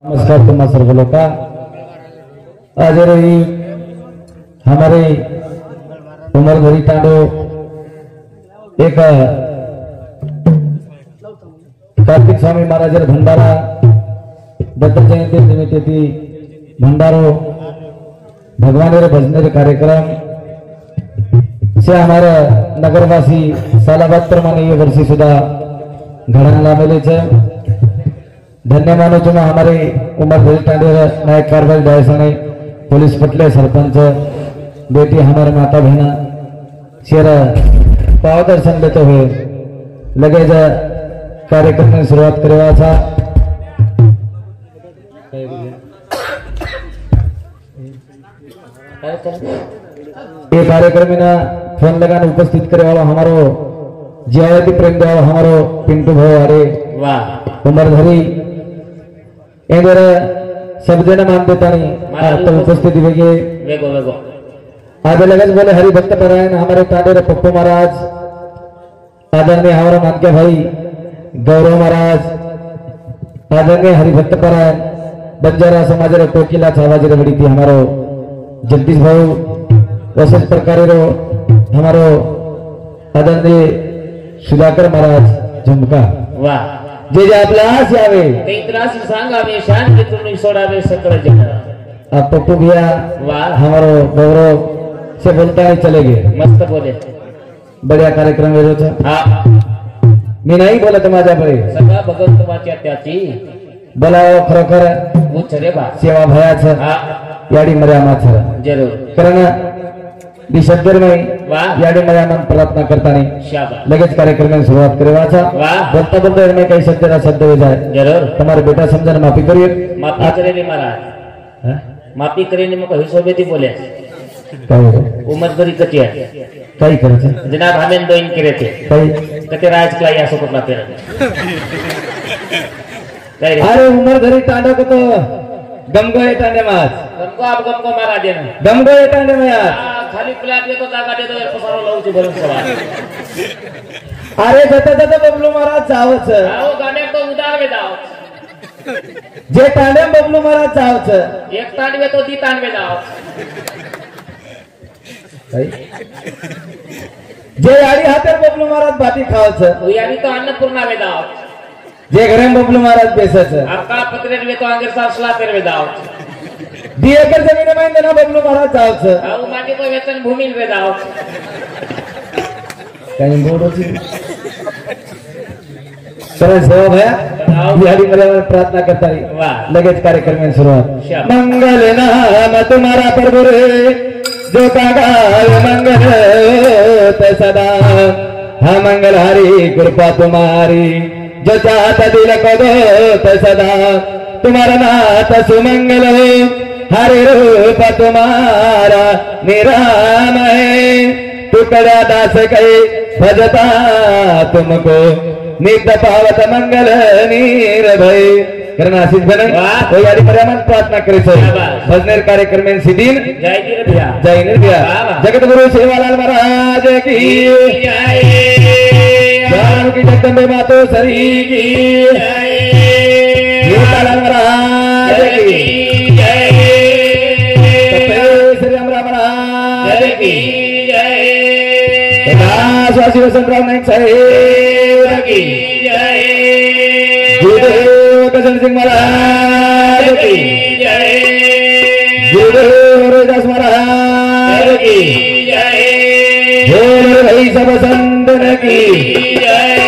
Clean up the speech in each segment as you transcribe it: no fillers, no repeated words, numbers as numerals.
नमस्कार तुम्हारा सर्व लोग का। आज रही हमारे उमरघरी तांडो एक कार्तिक स्वामी महाराज भंडारा दत्त जयंती निमित्त भंडारो भगवान भजने कार्यक्रम से हमारा नगरवासी सालाबाद प्रमाणे ये वर्षी सुधा घड़ा लाभले धन्य मानो छो हमारे उमरघरी तांडे नायक कारभारी डायसने पुलिस पटले सरपंच बेटी हमारे माता बहना शेर पाव दर्शन देते हुए लगे कार्यक्रम में शुरुआत करवा था। ये कार्यक्रम में ना फोन लगाने उपस्थित करे वाला हमारो जियावती प्रेम देवा हमारो पिंटू भाई अरे वाह उमरघरी इधर सब जन मान देता नहीं तो उपस्थिति वेगे आज लगन बोले हरिभक्त परायण हमारे तांडेर पप्पू महाराज आदरणीय हमारा मानके भाई गौरव महाराज आदरणीय हरिभक्त परायण बंजारा समाज कोकिला आवाज बड़ी थी हमारो जगदीश भाई वैसे प्रकार हमारो आदरणीय सुधाकर महाराज झुमका वाह जे जे आपला आस यावे ते त्रास सांगावे शान तुम्ही सोडावे सकळ जग आप पप्पू भैया वाह हमारो गौरव से बोलता ही चले गए मस्त बोले बढ़िया कार्यक्रम वेरो छ हां मी नाही बोलत माझ्या बरे सगळा भगवंत वाच्या त्याची बोलाव खरोखर उचरे बा सेवा भयाच हां याडी मर्यामा छ जरूर कारण दिशब्दर में याडी मर्यामा प्रार्थना करता नहीं शाबाश लगेच कार्यक्रम में शुरुआत करवाचा बोलता बोलता में कई शब्द हो जाए जरूर तुम्हारे बेटा समझन माफी करिए माफी करेली महाराज माफी करेली मको हिशोबेती बोले उमरघरी कटी है कई करे छे जनाब हमें दो इन करे थे कई कते राज क्लाई आसो कोटला पेर अरे उमरघरी तांडो को तो गमगो येताने मास गमगो आप गमगो मारा देना गमगो येताने में यार खाली प्लाट में तो जागा दे दो एक सारो लावू भरून सवार अरे जता बबलू महाराज चावच आओ गाने तो उदार में जाओ जे तांडे बबलू महाराज चावच एक तांडवे तो दी तांडवे जाओ जे याडी हाते बबलू महाराज बाटी खावच ओ याडी तो अन्नपूर्णा में जाओ जे घरे बबलू महाराज बेसच आपका पत्रे में तो आंगर साफ सला तेरे में जाओ दी एकर जमीन में देना बबलू महाराज जाओ आओ माटी को वेतन भूमि में जाओ कहीं बोलो जी सरस सेवा भया बिहारी मरे प्रार्थना करता ही वाह लगेच कार्यक्रम में शुरुआत मंगल नाम तुम्हारा प्रभु रे जो कागाल मंगल ते सदा हा मंगल हरि कृपा तुम्हारी जो चाहता दिल को दो तो सदा तुम्हारा नाथ सुमंगल हरि रूप तुम्हारा निराम है टुकड़ा दास कई भजता तुमको नित्य पावत मंगल नीर भय करना आशीष बने तो यारी मर्यादा प्रार्थना करे से भजनेर कार्यक्रम में सिद्धिन जय निर्भया जगत गुरु सेवालाल महाराज की जय की जगदम्बे मातो सरी की जय सेवालाल महाराज की जय श्री राम महाराज की जय दास वसंतराव नाईक साहेब की जय गुरुदेव कसन सिंह महाराज की जय गुरुदेव हरिदास महाराज की जय बोल भाई सब संतन की जय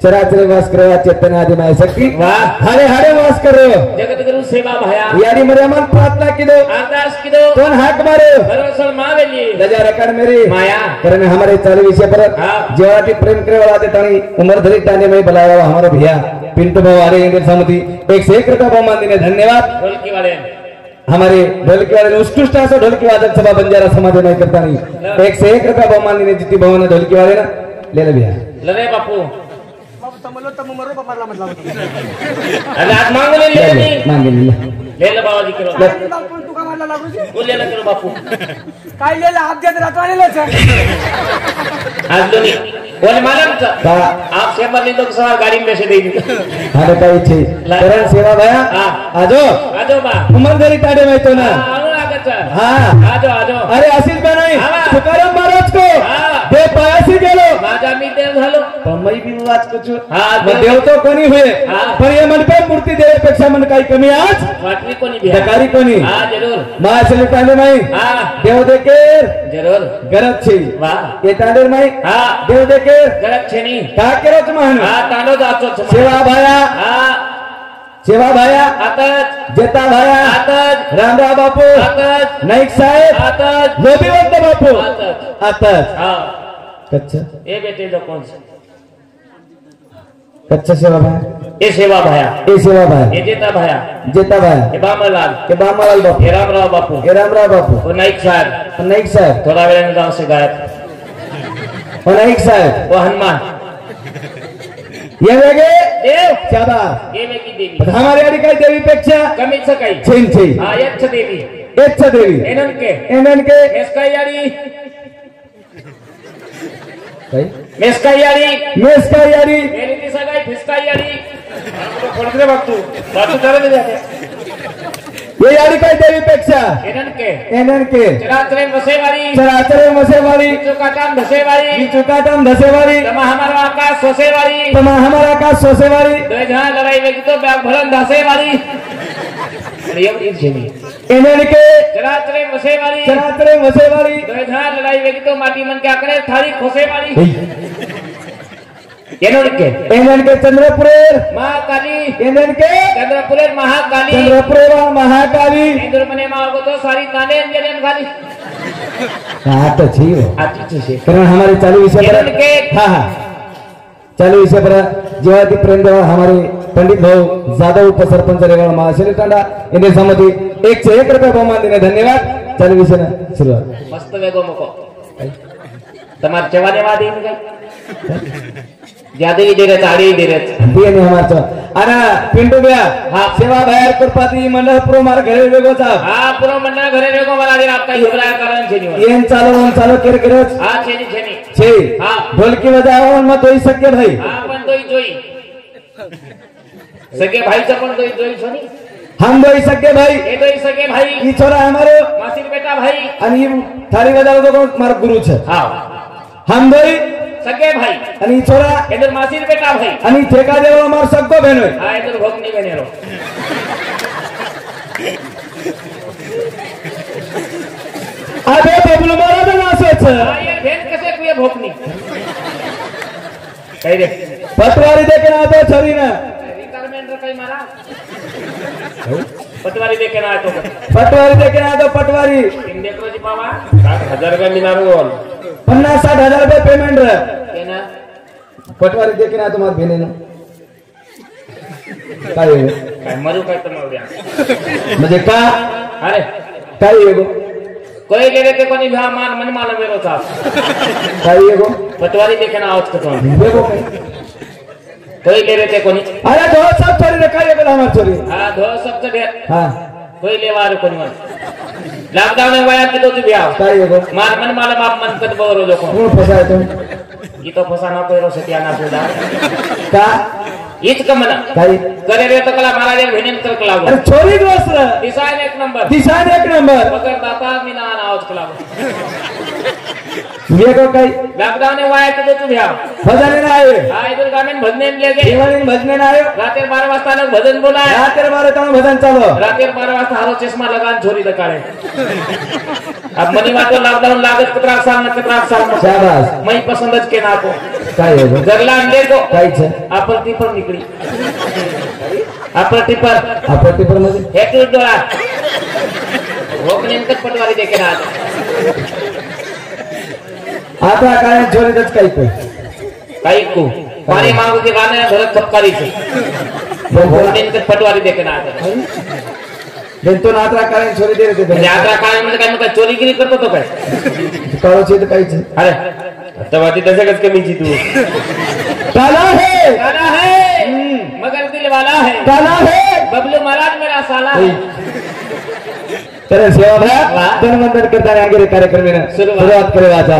चराचर वास करो चेतन आदि माय शक्ति वाह हरे हरे वास करो जगत गुरु सेवा भया यारी मेरे मन प्रार्थना की दो आकाश की दो कौन हाक मारे भरोसा मावेली लजा रकड़ मेरी माया कारण हमारे चालू विषय पर जेवाटी प्रेम करे वाला टाणी उम्र धरी टाने में बुलाया हमारे भैया पिंटू भवारे इंद्र समिति 101 रुपया बहुमान देने धन्यवाद ढोलकी वाले हमारे ढोलकी वाले उत्कृष्ट असो ढोलकी वादक सभा बंजारा समाज में करता नहीं 101 रुपया बहुमान देने जितनी भवन ढोलकी वाले ना ले ले भैया ले बापू तमलो तम मरो पमारला मतलब अरे आज मांग ले ले बाबाजी करो पण तू का मारला लागू जी बोल ले करो बापू काय ले आप देत रातवालेला छ आज दोनी बोले मालूम था आप सेवा ली तो सवार गाड़ी में से देंगे हां काय छे करण सेवा भैया आजो बा उमर धरी टाडे में तो ना हां आजो अरे आशीष बनाई तुकाराम महाराज को दे पायासी गेलो माझा मी देव झालो पमई भी वाच कुछ हां देव तो कोणी हुए पर ये मन पे मूर्ति देण्यापेक्षा मन काही कमी आज वाटली कोणी भी दकारी कोणी हां जरूर माशले टांडे माई हां देव देके जरूर गरज छे वाह ये टांडे माई हां देव देके गरज छे नी का केरो तुम्हान हां तांडो जातो सेवा भाया हां सेवा भाया आतज जेता भाया आतज रामराव बापू आतज नाईक साहेब आतज लोबीवंत बापू आतज आतज हां कच्चा ये बेटे जो कौन से कच्चा सेवा भाया ये सेवा भया ए सेवा भाया ये जेता भया जेता भाया ये बामलाल के बामालाल बापू ये रामराव बापू ए रामराव बापू वो नाईक साहब नाईक साहेब थोड़ा वेळ गांव से गायब और नाईक साहेब वो हनुमान ये वेगे देव शाबास ये वेगी देवी हमारी आधी काही देवीपेक्षा कमीच सकाळी छेन छे हा यच्छ देवी एकच देवी एननके एननके मेस्काईयाडी काय मेस्काईयाडी मेस्काईयाडी मेरी ती सगाई फिस्काईयाडी पडते बघ तू बाजू जरा दे जाते ये याडी काही देवीपेक्षा एननके एननके चराचरे वसेवारी चराचरे मसेवारी चुकाटाम धसेवारी चुकाटम धसेवारी तमा हमारा आकाश सोसेवारी तमा हमारा का सोसेवारी दो जहां लड़ाई वेगी तो बैग भलन धसेवारी अरे ये बड़ी जेनी एननके चराचरे वसेवारी चराचरे मसेवारी दो जहां लड़ाई वेगी तो माटी मन क्या करे थारी खोसेवारी एननके एननके चंद्रपुरेर महाकाली एननके चंद्रपुरेर महाकाली चंद्रपुरेर महाकाली इंद्र मने मागो तो सारी ताने अंजन खाली हा तो छी हो आती छे कारण हमारे चालू विषय पर एननके हाँ हाँ चालू विषय पर जेव्हा ती प्रेम देवा हमारे पंडित भाऊ जाधव उपसरपंच रेवाड़ा महाशय टांडा इन्हें सम्मति 101 रुपया बहुमान देने धन्यवाद चालू विषय ना शुरुआत मस्त वेगो मको तमार चवाने वादी में गई ज्यादा ही देरे ताड़ी देरे दिए नहीं हमारे तो अरे पिंटू भैया हाँ सेवा भाई कुरपाती मंडल प्रो मार घरे वेगो साहब हां पूरा मंडळ घरे वेगो मला दे आपका हिबराय कारण छे नी येन चालो केर केरच हां छे नी छे हां ढोलकी बजावण मत होई सके भाई हां पण तोई जोई सगे भाईचा पण तोई जोई छनी हम दोई सके भाई ए तोई सगे भाई ई छोरा हमारो मासिर बेटा भाई आणि थाली बजावतो कोण मार गुरु छे हां हम दोई सगे भाई आणि ई छोरा इधर मासिर बेटा भाई आणि ठेका देवा मार सगो बहन होय हां इधर भोगनी बनेरो अबे बबलू महाराज नासो छे हां ये भेन कसे कुए भोगनी कई रे पटवारी देके ना तो छरी ना रिटायरमेंट कई मारा पटवारी देके ना तो पटवारी देके ना तो पटवारी इन देखो जी बाबा 60,000 रुपये मिलारो बोल 50-60 हजार रुपये पेमेंट रे के ना पटवारी देके ना तुम्हार भेने ना काय आहे काय मरू काय तर मरूया म्हणजे का अरे काय आहे गो कोई ले लेते कोनी भा मान मन माल मेरो था काय आहे गो पटवारी देखे ना आवत तो वेगो काय कोई ले लेते कोनी अरे दो सब छोरी रे काय आहे हमार छोरी हां दो सब से ढेर हां कोई लेवार कोनी मन लॉकडाउन में वाया कितो तू बिया काय आहे गो मान मन माल माप मन कद बरो लोको कोण फसाय तो ई तो फसा ना कोई रो सतिया ना सुदा का ईच कमला काय करे रे तो कला महाराज भेनेन कर कला अरे छोरी दोस्त रे दिसायन एक नंबर दिशान एक नंबर मगर दाता मीना आवत कला वेगो काय लॉकडाउन में वाया कितो तू बिया भजन ना आए हां इधर गामेन भजने ले गए दिवाळी भजन ना आयो रात 12 वाजता लोग भजन बोलाय रात 12 तक भजन चालू रात 12 वाजता हारो चश्मा लगान छोरी दकाळे अब मनी वातो लॉकडाउन लागत कतरा साल न शाबाश मैं पसंद के ना को काय आहे गं? जरला आणले तो कायच आपण ती पण निकडी आपण ती पण आपण पेपर मध्ये एक डोळा रोक नेमकच पटवारी देखे ना आता काय जोरीतच काही कोण काही को पाणी मागूचे गाणं घरात चपकारीचे रोक नेमकच पटवारी देखे ना तो नात्रा काय चोरी दे रे ते यात्रा काळामध्ये काय मग चोरीगिरी करतो तो काय काळोची तर काहीच अरे आता वाटी तसंच कमीची तू काला है गाना है मगर दिल वाला है काला है बबलू महाराज मेरा साला है तर सेवा भया धनवंदन करताना आगे कार्यक्रम सुरुवात करे वाचा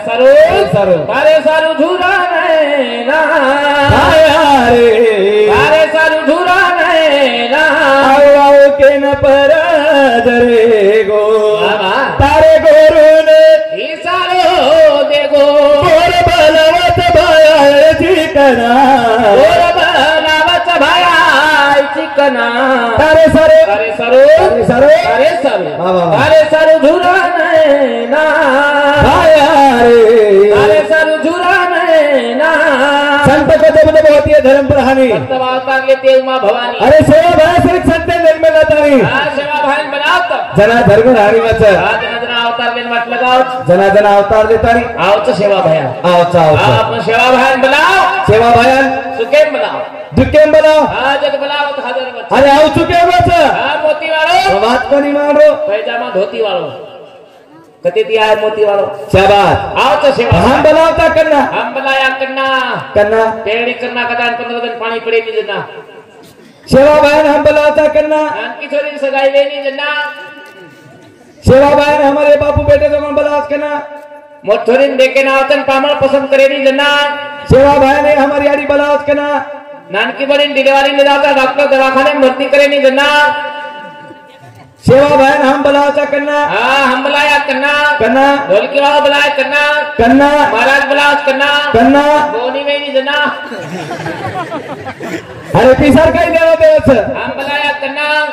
तारे सारू झूरा नैना तारे सारू झूरा नैना आओ के न पर दरे गो तारे गोरून सारो दे गो गोर बलवत भाया चिकना गोर बलवत भाया चिकना तारे सरो तारे सरो तारे सरो तारे सरो तारे सारू झूरा नैना तारे सारू झूरा नैना संत कदम होती धर्म प्रहानी अवतारले ते उमा भवानी अरे सेवा भाई श्री संत जन्म जातानी सेवा भाई बनावत जना धर्म राणी वाच जना अवतार लेन वाटलं गाव जना अवतार देतानी आवच सेवा भया आवचा आपण सेवा भाई बनाव सेवा भायन सुकेम बनाव दुकेम बनाव हा जग बनावत हजार वच अरे आव चुके वाच हा मोती वाळो बात कोणी मारो पैजामा धोती वाळो कते ती आहे मोती वाळो शाबाश आवच सेवा हम बनावता करना हम बनाया करना पेरणी करना कदान 15 दिन पाणी पडे नहीं देना सेवा भायन हम बनावता करना की छोरी सगाई लेनी देना सेवा भायन हमारे बापू बेटे को बलावत करना मोठोरीन देखे ना वतन पामळ पसंद करे नहीं देना सेवा भायन हमारी आड़ी बलावत करना नानकी बड़ीन डिलीवरी ले जाता डॉक्टर दवाखाने में भर्ती करे नहीं देना सेवा भाई हम बलावता करना हम बुलाया करना ढोलकी वाला बुलाया करना महाराज बुलाओ करना बोनी में नहीं देना अरे पिसर काही देवा देवच हम बुलाया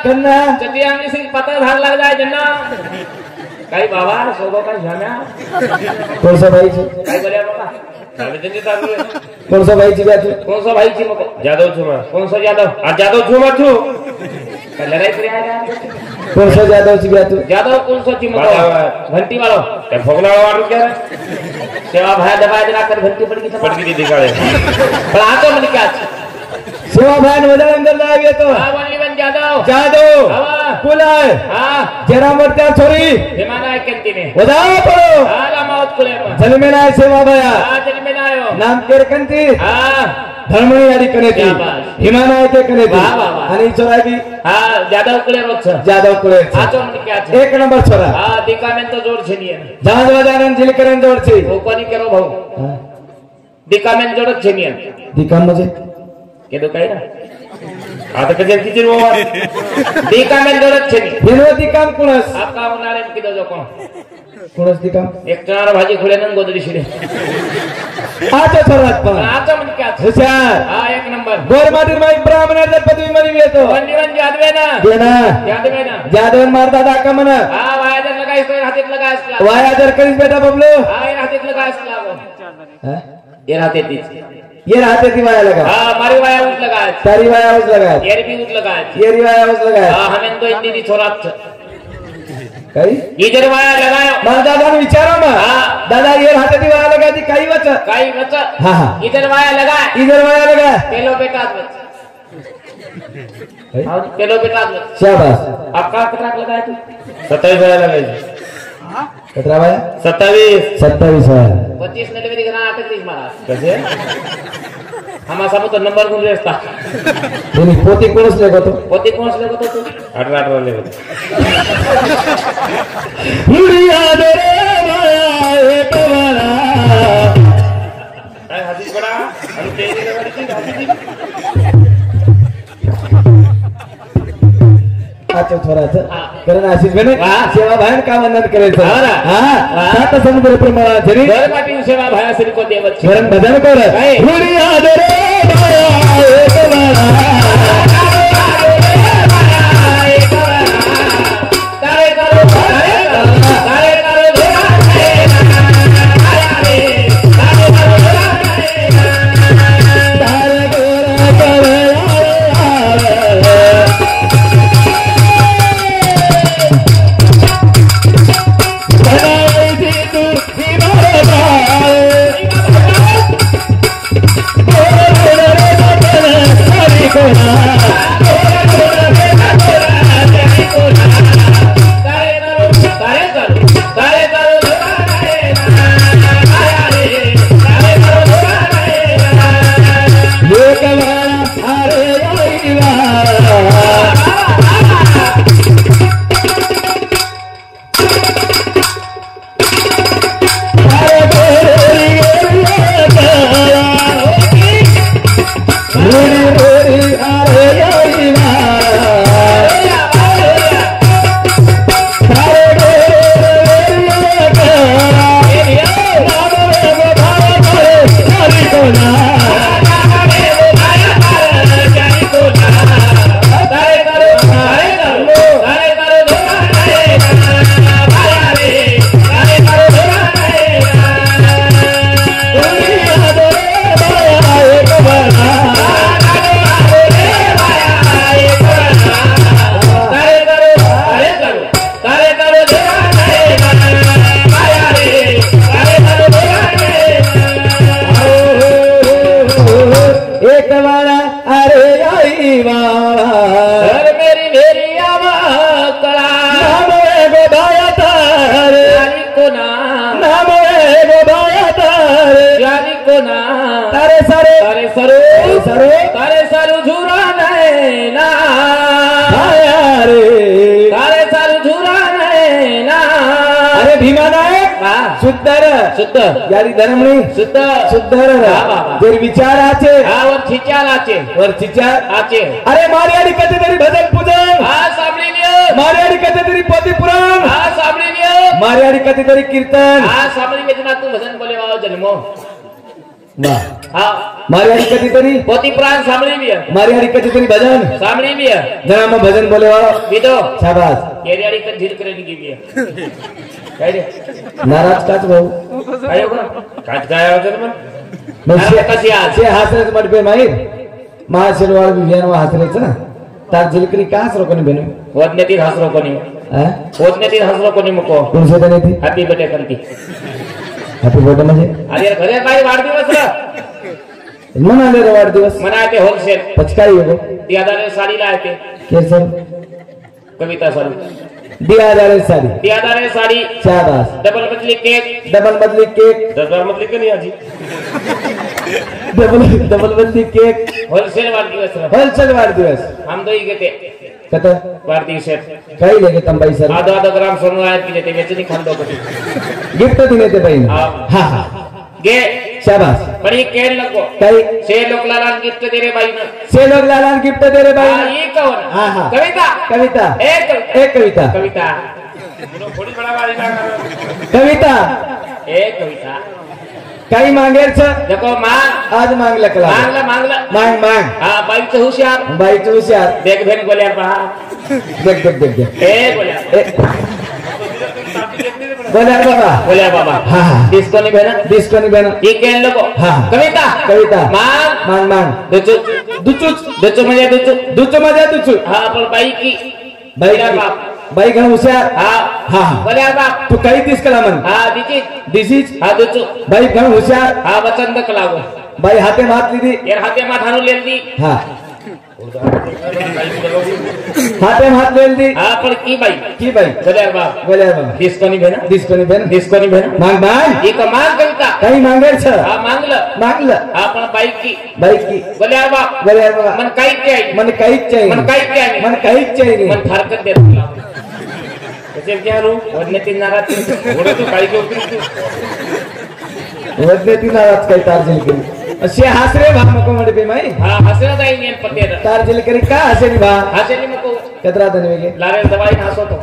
करना चटिया में से पता धार लग जाए जन्ना काही बाबा सोबो का जाम्या कौन सा भाई जी काही बोलिया बाबा कौन सा भाई जी बात कौन सा भाई जी मको जादव छुमा कौन सा जादव आ जादव छुमा छु लड़ाई करे आया कौन सा जादव जी बात जादव कौन सा जी मको घंटी वालो ते फोगला वालो क्या सेवा भाई दबा देना कर घंटी पड़ गई दिखाड़े पर आ तो मन क्या सेवा भाई वजन अंदर लावे तो वाली बन जादव कुलाय जरा मरत्या छोरी हिमालय केंती ने वदा पड़ो आला मौत कुले जन्मेला सेवा भाया जन्मेला नाम केर कंती धर्मणी यादी कनेती क्या बात. हिमाना ते कनेती वाह, वाह, वाह. आणि छोरा बी હા જાદવ કુલે રોજ છે जादव कुळे આચો મને ક્યાં છે एक नंबर छोरा હા દીકામેન તો જોડ છે ની जहाज वाजानन जिलकरन जोडची કોકોની કેરો ભાऊ हा. દીકામેન જોડ જ છે ની दिकाम म्हणजे કીધું કઈ ના આ તો કજે કીધું ઓવા દીકામેન જોડ જ છે ની येनो दिकाम कुणस આકા ઉનારે કીધું જો કોણ कुणस दिकाम એક ચણાર ભાજી ખોલે ને ગોદડી છિડે आचा छोरात पण આચો મને ક્યાં છે हुशार હા એક નંબર गोर मातीर माई ब्राह्मणाचा पदवी मनी येतो વંડી વંડી જાદવે ના देना જાદવે ના जादवर मारता दाका म्हणा હા વાયાજર લગાઈસ તો હાથેત લગાઈસ લાગો वाया जर करीस बेटा बबलो હા એ હાથેત લગાઈસ લાગો हा? એ હાથેત દી ये राहते ती वाया लगा હા મારી વાયા ઉત લગાઈસ तारी वाया आवाज लगा येरी बी उत लगाईस ये रिवाया आवाज लगा હા હમેન તો ઇન્દી દી છોરાત છે काही ઈજર વાયા લગાયો मला दादा विचारा मा हा. दादा ये राहते ती वाया लगा ती काही वच કાઈ વચ हा हा ઈજર વાયા લગાય इधर वाया लगा પેલો બેટા જ વચ હા પેલો બેટા જ વચ शाबाश આપકા કટરાક લગાય તું 27 વાયા લગાય कतरा वाया 27 27 वाया 25 डिलिव्हरी करा 38 मारा कसे आम्हा सामो तो नंबर कोण रेस्ता तेनी पोती कोणच लेगो तो पोती कोण लेगो तो 18 लेगो मुडिया दे माया एक वाला काय हाती पडा आणि तेरी लेवाची हाती आजच्या थोराचं हा. कारण आशिष बेने हा. सेवा भान का वंदन करायचं हा ना. हा हा. सात समुद्र प्रमाणा जरी घर माटी सेवा भाया सरी को देवच स्मरण भजन कर काय? मुडिया दे माया एक वाला तारे करो तारे करो तारे करो तारे गोरा करे बनाई दी तू दीवार सारी कोना तारे करो तारे करो एक वाला अरे वाला एक वाला अरे आई वाला घर मेरी मेरी आवा कला नाम एगो बाया तारे यारी को ना नाम एगो बाया तारे यारी को ना तारे सारे तारे सरो सरो तारे सरो झुरा नहीं ना आया रे तारे सरो झुरा नहीं ना अरे भीमा नायक वाह सुंदर शुद्ध यारी धर्मणी शुद्ध सुंदर वाह, वाह, वाह. जर विचार आचे हा वर खिचाल आचे वर विचार आचे अरे मारी आडी कधीतरी भजन पूजन हा साबळी लियो मारी आडी कधीतरी पोती पुराण हा साबळी लियो मारी आडी कधीतरी कीर्तन हा साबळी वेदना तू भजन बोले वाव जन्मो वाह हा मारी आडी कधीतरी पोती प्राण साबळी लियो मारी आडी कधीतरी भजन साबळी लियो जना मग भजन बोले वाळो विदो शाबास येरी कन धीर करेली गेली काय रे नाराज काच भाऊ काय हो काच काय आवाज मग मग नाराज कशी आज? शे हासरेच मडपे माहीर महाशिरवाळ विज्ञान व हासरेच ना तार जिलकरी का हासरो कोणी बेनु ओदनेती हसरो कोणी हा ओदनेती हसरो कोणी मुको कोण शोधा नाही ती हॅपी बर्थडे करती हॅपी बर्थडे म्हणजे अरे घरे काय वाढदिवस रा म्हणाले रे वाढदिवस मना ते होलसेल पचकाई हो ती आधारे साडीला आहे ते केर सर कविता सर दिया दारे साड़ी दियादारे साड़ी शाबाश डबल बदली केक डबल बदली केक डबल बदली के नहीं आजी डबल बदली केक होलसेल वाढदिवस होलसेल वाढदिवस हम दोही घेते कत वाढदिवस काही लेके तंबाई सर आधो आधो ग्राम सोनं आहेत की ते वेचणी खांदो कधी गिफ्ट दिले ते बाई हाँ। हा हा गे शाबाश पण ये केळ नको काही से लोकला गिफ्ट दे रे बाई ना से लोग लाला गिफ्ट दे रे हाँ, बाई ये कौन हाँ, हाँ। कविता कविता एक कविता एक कविता कविता थोड़ी बड़ा वाली ना कविता एक कविता काही मागेल छ देखो मांग आज मागला कला मांगला मांग मांग हाँ बाईचं हुशार बाई तू हुशार देख भेन गोल्या पहा देख देख देख देख ए गोल्या बोला बाबा गोल्या बाबा हाँ, हाँ। डिस्को नहीं भेना डिस्को नहीं बना ये केळ नको हाँ। कविता कविता मांग मांग मांग दुचू दुचूच दुचू म्हणजे दुचू दुचू मजा दुचू हाँ पण बाई की बाई गोल्या बाप बाई घण हुशार हाँ हाँ। गोल्या बाप तू काही दिस कला मन हाँ दीजिए दिस इज हाँ दुचू बाई घण हुशार हाँ वचन दक लागो बाई हाते हात लीधी यार हाथे माथानु लेल दी हाँ हाते हात लेल दी हाँ पण की बाई की बाई गोल्या बाप बोला बाबा डिस्को नहीं भेना डिस्को नहीं बना डिस्को नहीं भेना मांग मांग ये कमाल कविता काही मागेल छ हाँ मांगलं मागलं हाँ पण बाई की बाई की गोल्या बाप बोला बाबा मन काही चाहिए मन काहीच चाहिए मन काहीच चाहिए मन काहीच चाहिए मन फारकत देत तुला त्याचे क्या रू वडने तीन नाराज थोडं तू काही घेऊ वदने तीन आवाज काही तारजेल केली असे हासरे भा मको मडे पे माई हाँ हसना जाई नेन पत्ते तारजेल करी का हसेनी भा हसेली मको कतरा धन वेगे लारे दवाई हसो तो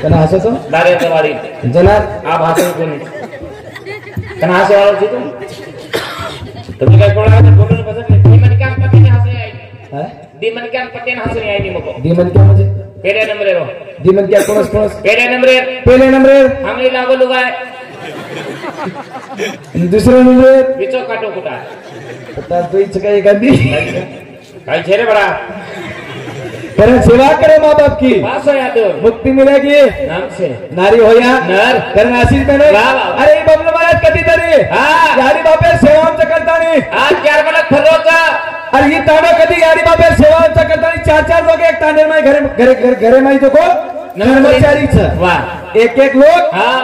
कना हसो तो लारे दवाई जना आप हसो कोणी कना हसे वाला छी तुम्ही काय कोणा बोलून बसत नाही दी मन काम पत्ते हसे आई हा दी मन काम पत्ते हसे आई नी मको दीमन क्या म्हणजे पेरे नंबर रो दीमन क्या कोणस कोणस पेरे नंबर पहले नंबर हमरी लागो लुगाय दुसरे नंबर विचो काटो कुटा पता तो इच का एक आदमी काय छेरे बड़ा कारण सेवा करे माँ बाप की पास हो याद मुक्ति मिलेगी नाम से नारी हो या नर कारण आशीष बने वाह, वाह। अरे बबलू महाराज कधी तरी हाँ। यारी बापे सेवा आमचं करतानी आज चार मला फरवचा अरे ही तांडव कधी यारी बापे सेवा आमचं करतानी चार लोक एक तांडेल माई घरे माई तो को कर्मचारीच वाह एक लोक हाँ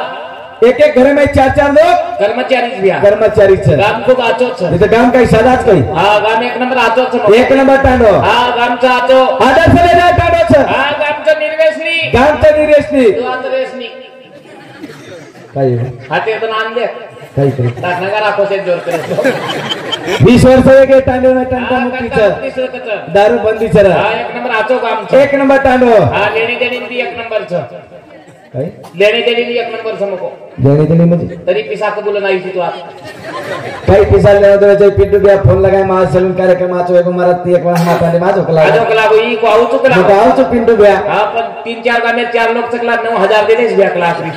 एक घरे माई चार लोक कर्मचारीच भी आहे. कर्मचारीच गाम खूप आचोच आहे. इथं काम काही साधाच काही हा गाम एक नंबर आचोच आहे. एक नंबर तांडव हा गामचा आचो आदर्श लेजा तांडवच हा गामचा निर्वेसनी गामचं निरेशनी तू आता रेसनी काही हाते येतो नाम दे काही तरी नगर आखोसे जोर करतो 20 वर्ष एक तांडव नाही टंटा मुक्तीचं दारू बंदीचं हा एक नंबर आचो गामचा एक नंबर तांडव हा लेणी देणी बी एक नंबरचं काय लेणी देणी बी एक नंबरचं नको देणे देणे म्हणजे तरी पिसा कबूल नाही तू आता काही पिसाल देवाचे पिट्टू बिया फोन लगाय मा सलून कार्यक्रम आचो एक मला ती एक वाह माताने माझो कला आजो कला ई को आऊ चुकला मग आवचो पिंटू बिया हा पण 3-4 गामे 4 लोक चकला 9000 देनेच बिया कला आखरी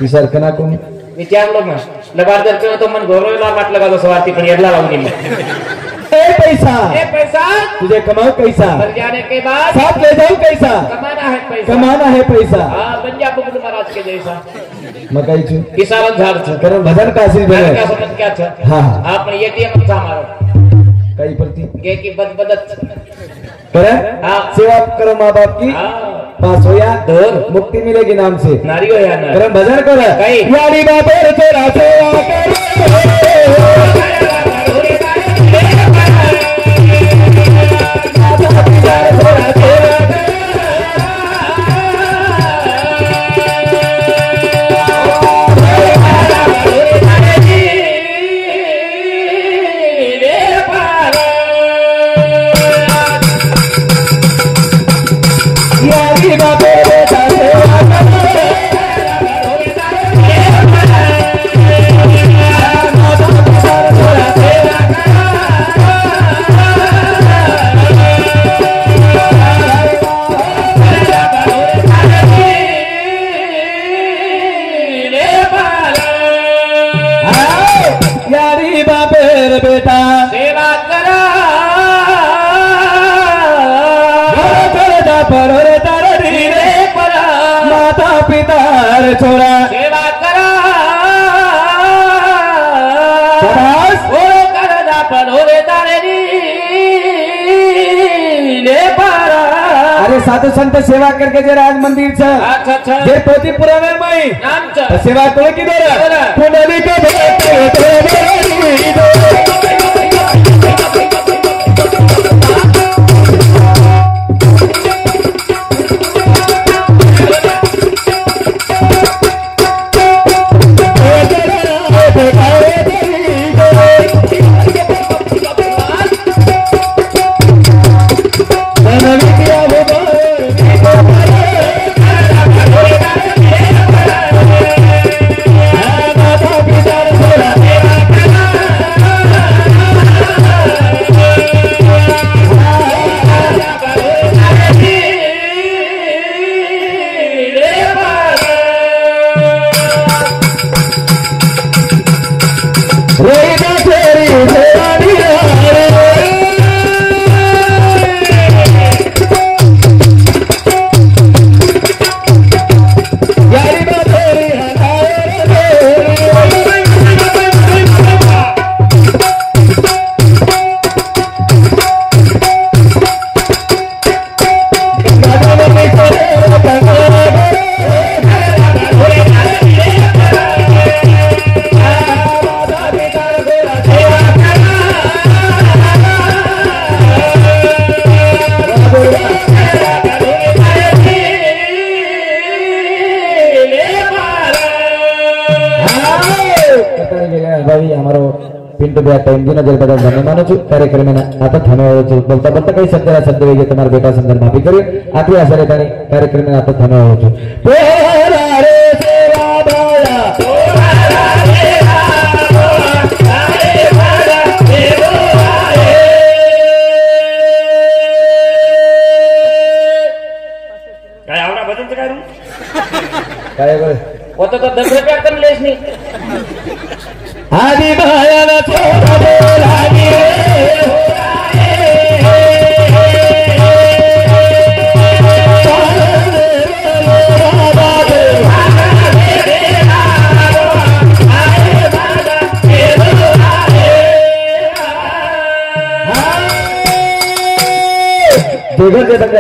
पिसार कना कोण विचारलो मग लगार जर केलं तो मन गौरवला वाटलं का जसं वाटते पण याला लावून गेली ए पैसा ए पैसा तुझे कमाओ कैसा मर जाने के बाद साथ ले जाओ कैसा कमाना है पैसा कमाना है पैसा हाँ बन जा बुकुल महाराज के जैसा मकाई छु किसान झाड़ छ कारण भजन काशी घर बने का समझ क्या छ हाँ आपने एटीएम अच्छा मारो काही प्रति गे की बदबदत करे हाँ सेवा करो माँ बाप की हाँ पास हो या दूर मुक्ति मिलेगी नाम से नारी हो या ना कारण भजन करो कई यारी बाबे तेरा सेवा करे बेटा सेवा करा परोरे तारे रे परा माता पिता छोरा सेवा करा शाबाश। ओ करदा परोरे तारे रे परा अरे साधु संत सेवा करके जे राज मंदिर छ अच्छा अच्छा जे पोती पुरावे मई नाम छ सेवा कोई की दे कुंडली के पिंटू भैया टाइम दिन जर बदल धन्य मानो छु कार्यक्रम में आता थमे हो छु बोलता बोलता कई शब्द वेगे तुम्हारे बेटा संदर्भ माफी करिए आखिरी आसरे तानी कार्यक्रम में आता थमे हो छु तोरा रे सेवा भाया तोरा रे रे भाया देवो आए काय आवडा भजन काय रू काय बोल होतं तर 10 रुपया कमी लेस नाही आदि भायाला थोडा बोलागी देखो